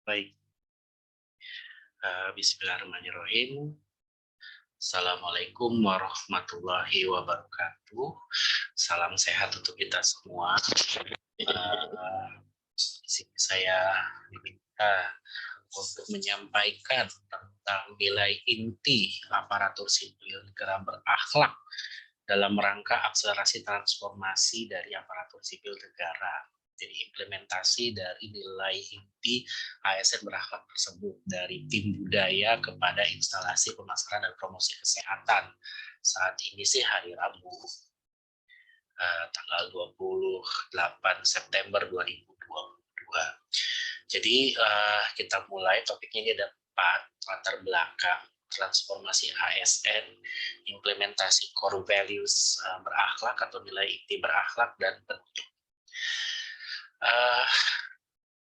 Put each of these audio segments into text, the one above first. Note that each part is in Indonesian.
Baik, bismillahirrahmanirrahim. Assalamualaikum warahmatullahi wabarakatuh. Salam sehat untuk kita semua. Di sini saya diminta untuk menyampaikan tentang nilai inti aparatur sipil negara berakhlak dalam rangka akselerasi transformasi dari aparatur sipil negara. Jadi implementasi dari nilai inti ASN berakhlak tersebut dari tim budaya kepada instalasi pemasaran dan promosi kesehatan. Saat ini sih hari Rabu, tanggal 28 September 2022. Jadi kita mulai, topiknya ini ada 4, latar belakang transformasi ASN, implementasi core values berakhlak atau nilai inti berakhlak, dan bentuk.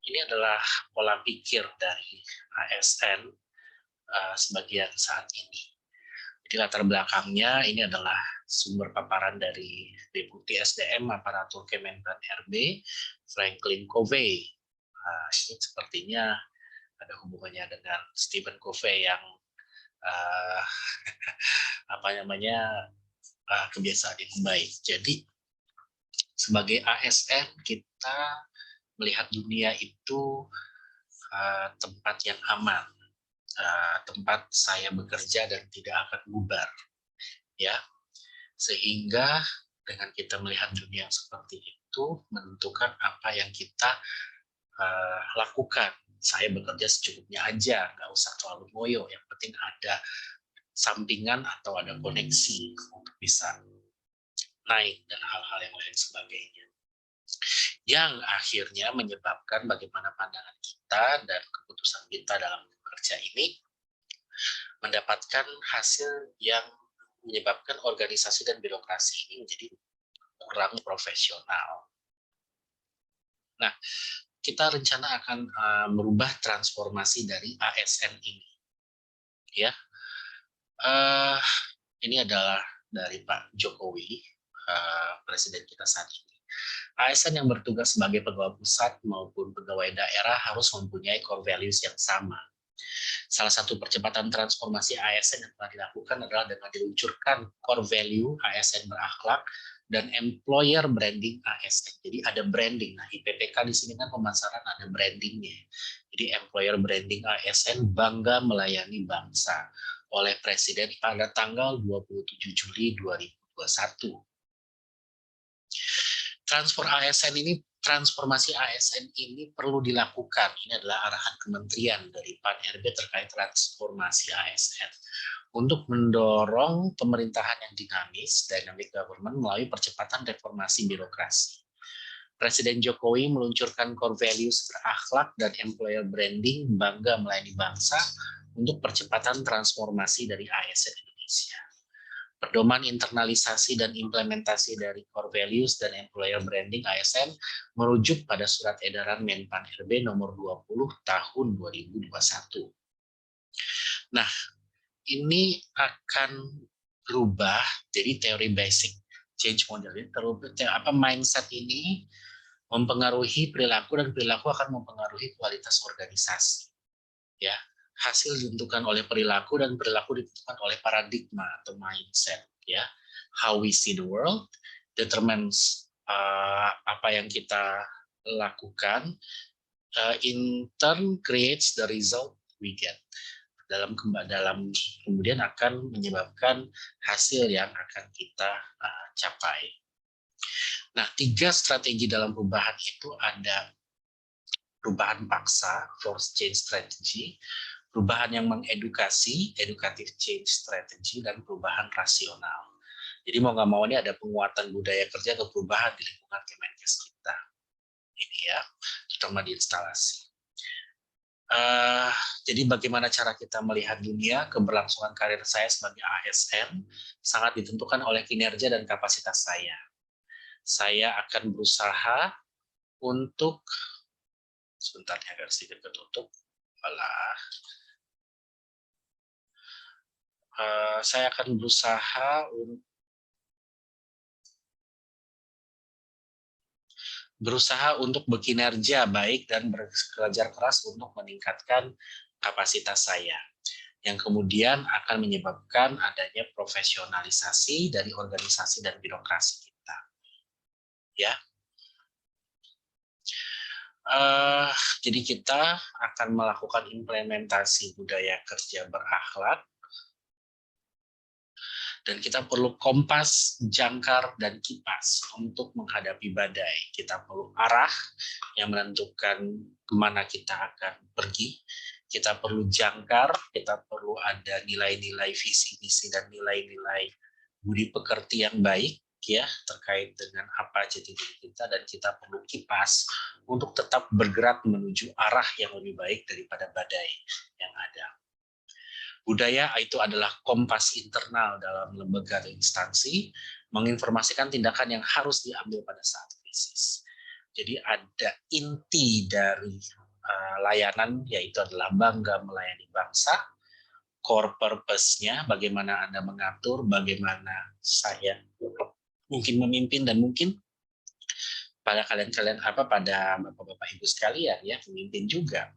Ini adalah pola pikir dari ASN sebagian saat ini. Jadi latar belakangnya ini adalah sumber paparan dari Deputi SDM Aparatur Kemenpan RB, Franklin Covey. Ini sepertinya ada hubungannya dengan Stephen Covey yang kebiasaan yang baik. Jadi sebagai ASN kita melihat dunia itu tempat yang aman, tempat saya bekerja dan tidak akan bubar, ya. Sehingga dengan kita melihat dunia seperti itu menentukan apa yang kita lakukan. Saya bekerja secukupnya aja, nggak usah terlalu ngoyo. Yang penting ada sampingan atau ada koneksi untuk bisa naik dan hal-hal yang lain sebagainya. Yang akhirnya menyebabkan bagaimana pandangan kita dan keputusan kita dalam bekerja ini mendapatkan hasil yang menyebabkan organisasi dan birokrasi ini menjadi kurang profesional. Nah, kita rencana akan merubah transformasi dari ASN ini. Ya, ini adalah dari Pak Jokowi, Presiden kita saat ini. ASN yang bertugas sebagai pegawai pusat maupun pegawai daerah harus mempunyai core values yang sama. Salah satu percepatan transformasi ASN yang telah dilakukan adalah dengan diluncurkan core value ASN berakhlak dan employer branding ASN. Jadi ada branding. Nah, IPPK di sini kan pemasaran ada brandingnya. Jadi employer branding ASN bangga melayani bangsa oleh Presiden pada tanggal 27 Juli 2021. Transformasi ASN ini perlu dilakukan. Ini adalah arahan kementerian dari Pan RB terkait transformasi ASN untuk mendorong pemerintahan yang dinamis, dynamic government melalui percepatan reformasi birokrasi. Presiden Jokowi meluncurkan core values berakhlak dan employer branding bangga melayani bangsa untuk percepatan transformasi dari ASN Indonesia. Pedoman internalisasi dan implementasi dari core values dan employer branding ASN merujuk pada surat edaran Menpan RB nomor 20 tahun 2021. Nah, ini akan berubah jadi teori basic change model. Mindset ini mempengaruhi perilaku dan perilaku akan mempengaruhi kualitas organisasi. Ya, hasil ditentukan oleh perilaku dan perilaku ditentukan oleh paradigma atau mindset, ya. How we see the world determines apa yang kita lakukan, in turn creates the result we get. Dalam kemudian akan menyebabkan hasil yang akan kita capai. Nah, 3 strategi dalam perubahan itu ada perubahan paksa, force change strategy, perubahan yang mengedukasi, educative change strategy, dan perubahan rasional. Jadi mau nggak mau ini ada penguatan budaya kerja atau perubahan di lingkungan Kemenkes kita. Ini ya, terutama di instalasi. Jadi bagaimana cara kita melihat dunia, keberlangsungan karir saya sebagai ASN sangat ditentukan oleh kinerja dan kapasitas saya. Saya akan berusaha untuk, sebentar ya, agar sedikit ketutup. Saya akan berusaha berusaha untuk berkinerja baik dan bekerja keras untuk meningkatkan kapasitas saya, yang kemudian akan menyebabkan adanya profesionalisasi dari organisasi dan birokrasi kita. Ya, jadi kita akan melakukan implementasi budaya kerja berakhlak, dan kita perlu kompas, jangkar, dan kipas untuk menghadapi badai. Kita perlu arah yang menentukan kemana kita akan pergi. Kita perlu jangkar, kita perlu ada nilai-nilai visi misi dan nilai-nilai budi pekerti yang baik ya terkait dengan apa jati diri kita, dan kita perlu kipas untuk tetap bergerak menuju arah yang lebih baik daripada badai yang ada. Budaya itu adalah kompas internal dalam lembaga atau instansi, menginformasikan tindakan yang harus diambil pada saat krisis. Jadi ada inti dari layanan, yaitu adalah bangga melayani bangsa. Core purpose-nya, bagaimana Anda mengatur, bagaimana saya mungkin memimpin, dan mungkin pada kalian pada bapak-bapak ibu sekalian ya, pemimpin juga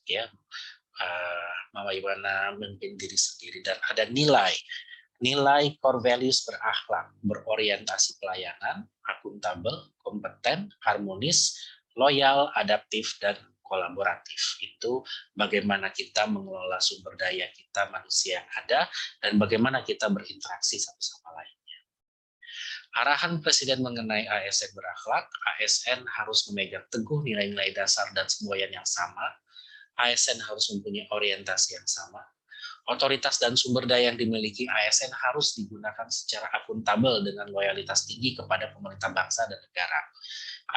ya, bagaimana memimpin diri sendiri. Dan ada nilai core values berakhlak, berorientasi pelayanan, akuntabel, kompeten, harmonis, loyal, adaptif, dan kolaboratif. Itu bagaimana kita mengelola sumber daya kita, manusia yang ada, dan bagaimana kita berinteraksi satu sama lain. Arahan Presiden mengenai ASN berakhlak, ASN harus memegang teguh nilai-nilai dasar dan semboyan yang sama. ASN harus mempunyai orientasi yang sama. Otoritas dan sumber daya yang dimiliki ASN harus digunakan secara akuntabel dengan loyalitas tinggi kepada pemerintah bangsa dan negara.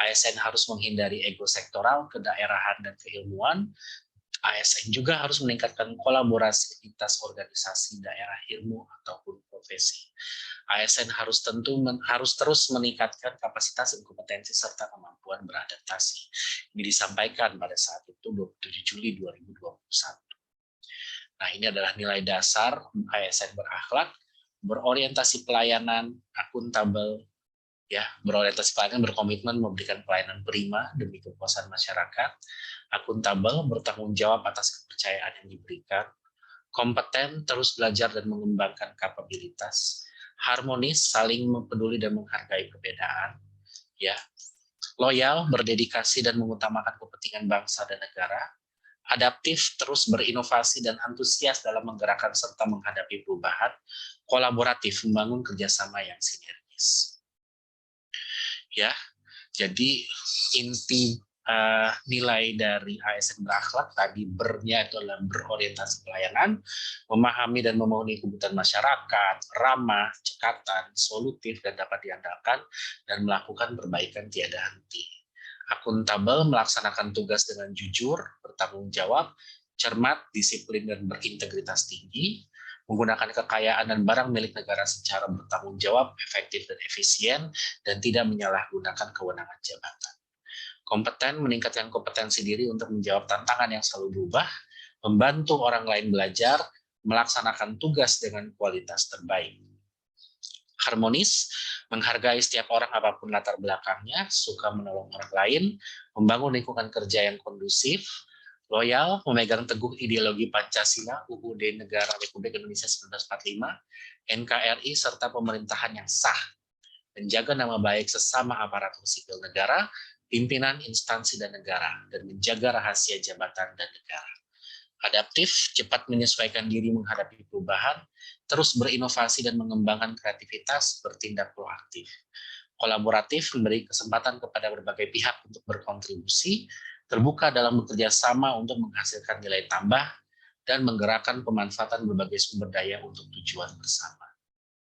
ASN harus menghindari ego sektoral, kedaerahan, dan keilmuan. ASN juga harus meningkatkan kolaborasi lintas organisasi, daerah, ilmu, ataupun profesi. ASN harus terus meningkatkan kapasitas dan kompetensi serta kemampuan beradaptasi. Ini disampaikan pada saat itu 27 Juli 2021. Nah, ini adalah nilai dasar ASN berakhlak, berorientasi pelayanan, akuntabel, ya, berorientasi pelayanan, berkomitmen memberikan pelayanan prima demi kepuasan masyarakat, akuntabel, bertanggung jawab atas kepercayaan yang diberikan, kompeten, terus belajar dan mengembangkan kapabilitas, harmonis, saling mempeduli dan menghargai perbedaan, ya, loyal, berdedikasi dan mengutamakan kepentingan bangsa dan negara, adaptif, terus berinovasi dan antusias dalam menggerakkan serta menghadapi perubahan, kolaboratif, membangun kerjasama yang sinergis. Ya, jadi inti nilai dari ASN berakhlak tadi, bernya itu adalah berorientasi pelayanan, memahami dan memenuhi kebutuhan masyarakat, ramah, cekatan, solutif dan dapat diandalkan, dan melakukan perbaikan tiada henti. Akuntabel, melaksanakan tugas dengan jujur, bertanggung jawab, cermat, disiplin, dan berintegritas tinggi, menggunakan kekayaan dan barang milik negara secara bertanggung jawab, efektif dan efisien, dan tidak menyalahgunakan kewenangan jabatan. Kompeten, meningkatkan kompetensi diri untuk menjawab tantangan yang selalu berubah, membantu orang lain belajar, melaksanakan tugas dengan kualitas terbaik. Harmonis, menghargai setiap orang apapun latar belakangnya, suka menolong orang lain, membangun lingkungan kerja yang kondusif, loyal, memegang teguh ideologi Pancasila, UUD Negara Republik Indonesia 1945, NKRI, serta pemerintahan yang sah, menjaga nama baik sesama aparatur sipil negara, pimpinan instansi dan negara, dan menjaga rahasia jabatan dan negara. Adaptif, cepat menyesuaikan diri menghadapi perubahan, terus berinovasi dan mengembangkan kreativitas, bertindak proaktif. Kolaboratif, memberi kesempatan kepada berbagai pihak untuk berkontribusi, terbuka dalam bekerja sama untuk menghasilkan nilai tambah, dan menggerakkan pemanfaatan berbagai sumber daya untuk tujuan bersama.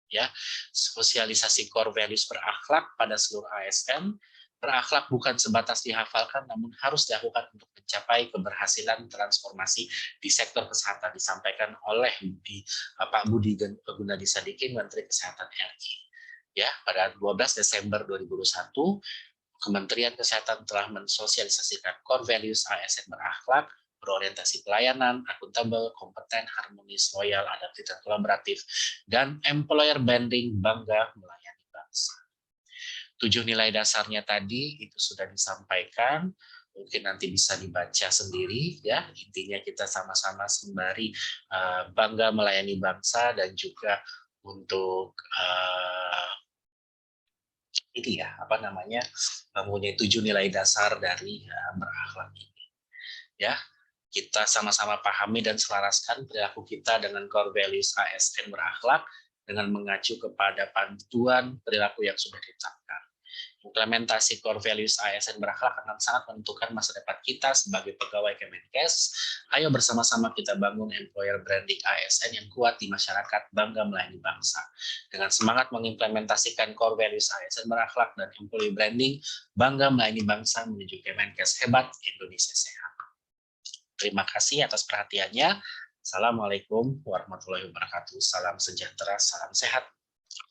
Ya, sosialisasi core values berakhlak pada seluruh ASN. Berakhlak bukan sebatas dihafalkan, namun harus dilakukan untuk mencapai keberhasilan transformasi di sektor kesehatan, disampaikan oleh Pak Budi Gunadisadikin, Menteri Kesehatan RI. Ya, pada 12 Desember 2021, Kementerian Kesehatan telah mensosialisasikan core values ASN berakhlak, berorientasi pelayanan, akuntabel, kompeten, harmonis, loyal, adaptif, dan kolaboratif, dan employer branding, bangga melayani bangsa. 7 nilai dasarnya tadi itu sudah disampaikan, mungkin nanti bisa dibaca sendiri ya. Intinya kita sama-sama sembari bangga melayani bangsa dan juga untuk ini ya apa namanya mempunyai 7 nilai dasar dari berakhlak ini. Ya, kita sama-sama pahami dan selaraskan perilaku kita dengan core values ASN berakhlak dengan mengacu kepada panduan perilaku yang sudah ditetapkan. Implementasi core values ASN berakhlak akan sangat menentukan masa depan kita sebagai pegawai Kemenkes. Ayo bersama-sama kita bangun employer branding ASN yang kuat di masyarakat, bangga melayani bangsa. Dengan semangat mengimplementasikan core values ASN berakhlak dan employee branding, bangga melayani bangsa menuju Kemenkes hebat, Indonesia sehat. Terima kasih atas perhatiannya. Assalamualaikum warahmatullahi wabarakatuh. Salam sejahtera, salam sehat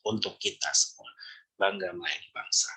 untuk kita semua. Bangga melayani bangsa.